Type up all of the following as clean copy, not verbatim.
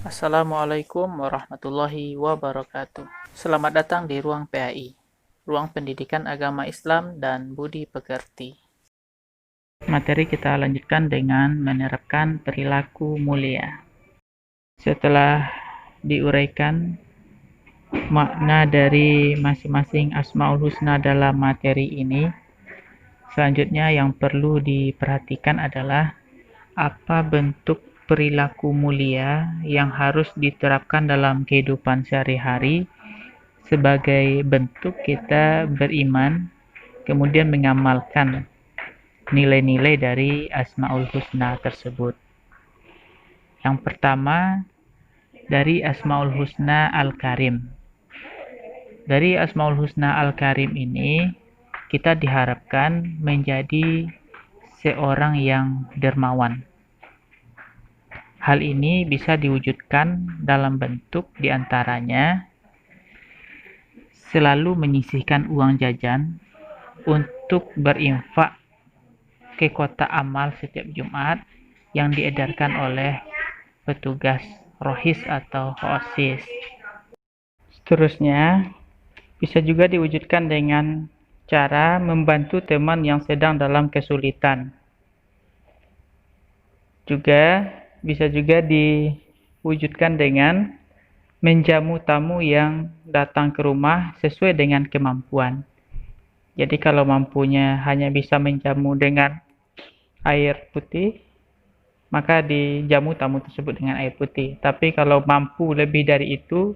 Assalamualaikum warahmatullahi wabarakatuh. Selamat datang di Ruang PAI, Ruang Pendidikan Agama Islam dan Budi Pekerti. Materi kita lanjutkan dengan menerapkan perilaku mulia. Setelah diuraikan makna dari masing-masing Asmaul Husna dalam materi ini, selanjutnya yang perlu diperhatikan adalah apa bentuk perilaku mulia yang harus diterapkan dalam kehidupan sehari-hari sebagai bentuk kita beriman, kemudian mengamalkan nilai-nilai dari Asmaul Husna tersebut. Yang pertama, dari Asmaul Husna Al-Karim. Dari Asmaul Husna Al-Karim ini, kita diharapkan menjadi seorang yang dermawan. Hal ini bisa diwujudkan dalam bentuk diantaranya selalu menyisihkan uang jajan untuk berinfak ke kotak amal setiap Jumat yang diedarkan oleh petugas rohis atau OSIS. Seterusnya, bisa juga diwujudkan dengan cara membantu teman yang sedang dalam kesulitan. Bisa juga diwujudkan dengan menjamu tamu yang datang ke rumah sesuai dengan kemampuan. Jadi kalau mampunya hanya bisa menjamu dengan air putih, maka dijamu tamu tersebut dengan air putih. Tapi kalau mampu lebih dari itu,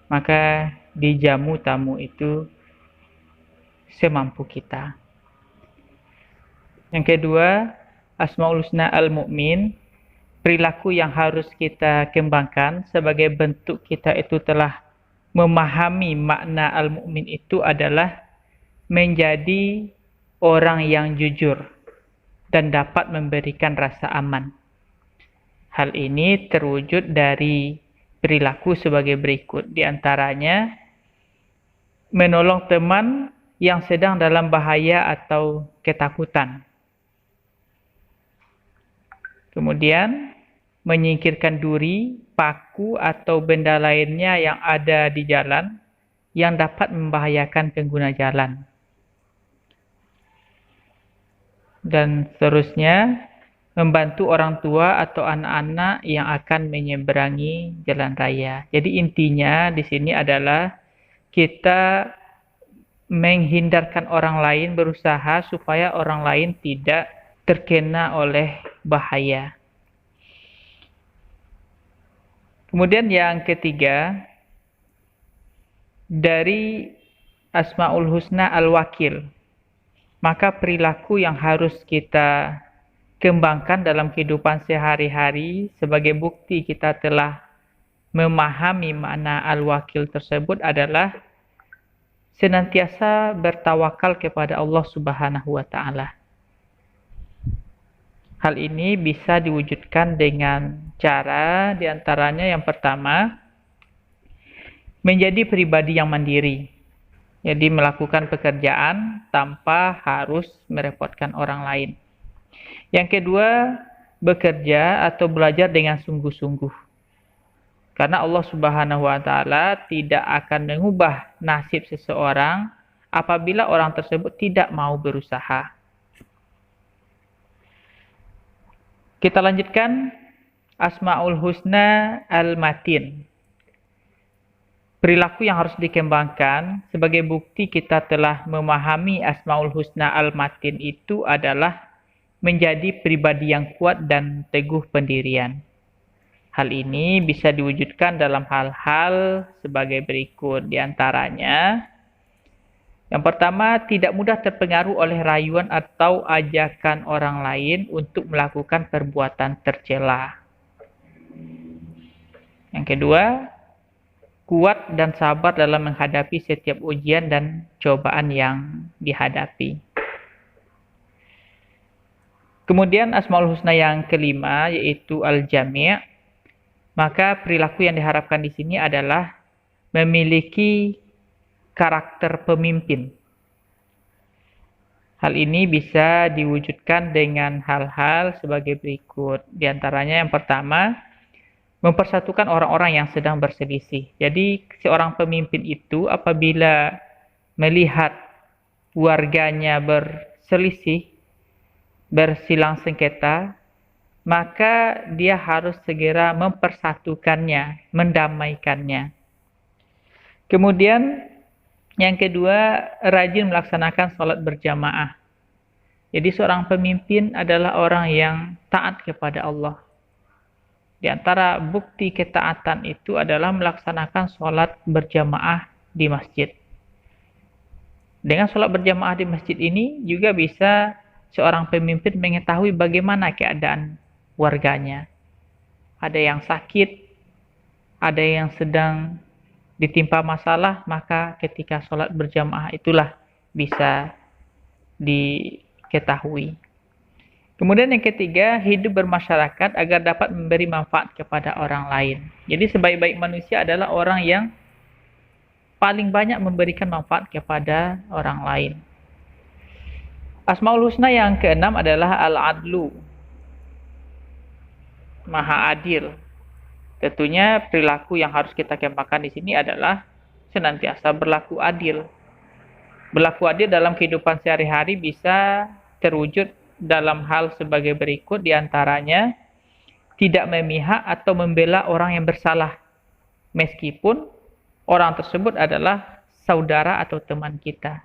maka dijamu tamu itu semampu kita. Yang kedua, Asmaul Husna Al-Mu'min, perilaku yang harus kita kembangkan sebagai bentuk kita itu telah memahami makna Al-Mu'min itu adalah menjadi orang yang jujur dan dapat memberikan rasa aman. Hal ini terwujud dari perilaku sebagai berikut. Di antaranya, menolong teman yang sedang dalam bahaya atau ketakutan. Kemudian, menyingkirkan duri, paku, atau benda lainnya yang ada di jalan yang dapat membahayakan pengguna jalan. Dan seterusnya, membantu orang tua atau anak-anak yang akan menyeberangi jalan raya. Jadi intinya di sini adalah kita menghindarkan orang lain, berusaha supaya orang lain tidak terkena oleh bahaya. Kemudian yang ketiga, dari Asmaul Husna Al-Wakil. Maka perilaku yang harus kita kembangkan dalam kehidupan sehari-hari sebagai bukti kita telah memahami makna Al-Wakil tersebut adalah senantiasa bertawakal kepada Allah Subhanahu wa Ta'ala. Hal ini bisa diwujudkan dengan cara diantaranya yang pertama, menjadi pribadi yang mandiri. Jadi melakukan pekerjaan tanpa harus merepotkan orang lain. Yang kedua, bekerja atau belajar dengan sungguh-sungguh. Karena Allah Subhanahu wa Ta'ala tidak akan mengubah nasib seseorang apabila orang tersebut tidak mau berusaha. Kita lanjutkan Asmaul Husna Al-Matin. Perilaku yang harus dikembangkan sebagai bukti kita telah memahami Asmaul Husna Al-Matin itu adalah menjadi pribadi yang kuat dan teguh pendirian. Hal ini bisa diwujudkan dalam hal-hal sebagai berikut. Di antaranya, yang pertama, tidak mudah terpengaruh oleh rayuan atau ajakan orang lain untuk melakukan perbuatan tercela. Yang kedua, kuat dan sabar dalam menghadapi setiap ujian dan cobaan yang dihadapi. Kemudian Asmaul Husna yang kelima, yaitu Al-Jami'. Maka perilaku yang diharapkan di sini adalah memiliki karakter pemimpin. Hal ini bisa diwujudkan dengan hal-hal sebagai berikut. Di antaranya yang pertama, mempersatukan orang-orang yang sedang berselisih. Jadi seorang pemimpin itu apabila melihat warganya berselisih, bersilang sengketa, maka dia harus segera mempersatukannya, mendamaikannya. Kemudian yang kedua, rajin melaksanakan sholat berjamaah. Jadi seorang pemimpin adalah orang yang taat kepada Allah. Di antara bukti ketaatan itu adalah melaksanakan sholat berjamaah di masjid. Dengan sholat berjamaah di masjid ini juga bisa seorang pemimpin mengetahui bagaimana keadaan warganya. Ada yang sakit, ada yang sedang ditimpa masalah, maka ketika sholat berjamaah itulah bisa diketahui. Kemudian yang ketiga, hidup bermasyarakat agar dapat memberi manfaat kepada orang lain. Jadi sebaik-baik manusia adalah orang yang paling banyak memberikan manfaat kepada orang lain. Asmaul Husna yang keenam adalah Al-Adlu, Maha Adil. Tentunya perilaku yang harus kita kembangkan di sini adalah senantiasa berlaku adil. Berlaku adil dalam kehidupan sehari-hari bisa terwujud dalam hal sebagai berikut, diantaranya tidak memihak atau membela orang yang bersalah, meskipun orang tersebut adalah saudara atau teman kita.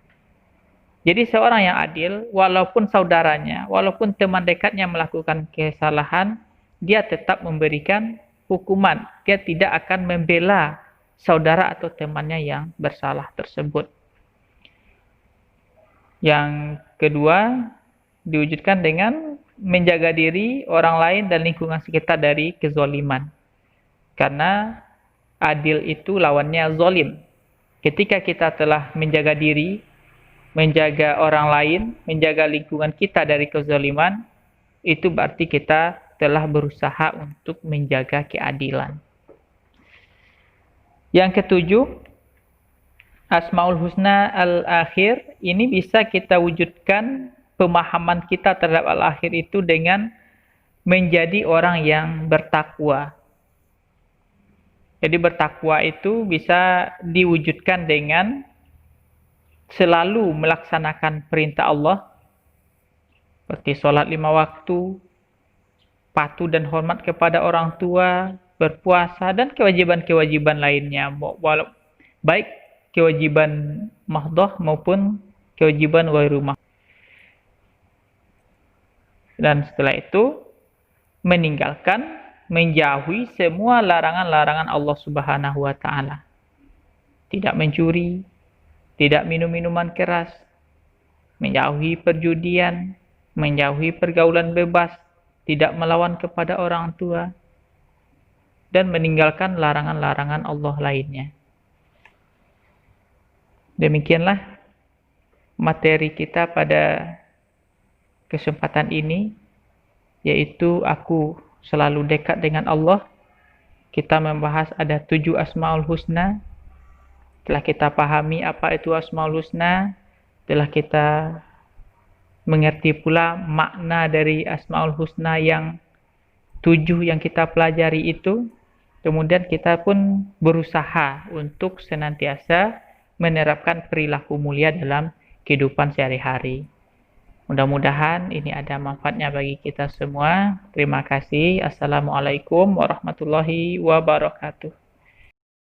Jadi seorang yang adil, walaupun saudaranya, walaupun teman dekatnya melakukan kesalahan, dia tetap memberikan hukuman. Dia tidak akan membela saudara atau temannya yang bersalah tersebut. Yang kedua, diwujudkan dengan menjaga diri, orang lain, dan lingkungan sekitar dari kezaliman. Karena adil itu lawannya zalim. Ketika kita telah menjaga diri, menjaga orang lain, menjaga lingkungan kita dari kezaliman, itu berarti kita telah berusaha untuk menjaga keadilan. Yang ketujuh, Asmaul Husna Al-Akhir, ini bisa kita wujudkan pemahaman kita terhadap al-akhir itu dengan menjadi orang yang bertakwa. Jadi bertakwa itu bisa diwujudkan dengan selalu melaksanakan perintah Allah, seperti sholat 5 waktu, patuh dan hormat kepada orang tua, berpuasa, dan kewajiban-kewajiban lainnya, baik kewajiban mahdoh maupun kewajiban ghairu mahdoh. Dan setelah itu meninggalkan, menjauhi semua larangan-larangan Allah Subhanahu wa taala. Tidak mencuri, tidak minum minuman keras, menjauhi perjudian, menjauhi pergaulan bebas, tidak melawan kepada orang tua, dan meninggalkan larangan-larangan Allah lainnya. Demikianlah materi kita pada kesempatan ini, yaitu aku selalu dekat dengan Allah. Kita membahas ada 7 Asmaul Husna. Telah kita pahami apa itu Asmaul Husna, telah kita mengerti pula makna dari Asmaul Husna yang 7 yang kita pelajari itu. Kemudian kita pun berusaha untuk senantiasa menerapkan perilaku mulia dalam kehidupan sehari-hari. Mudah-mudahan ini ada manfaatnya bagi kita semua. Terima kasih. Assalamualaikum warahmatullahi wabarakatuh.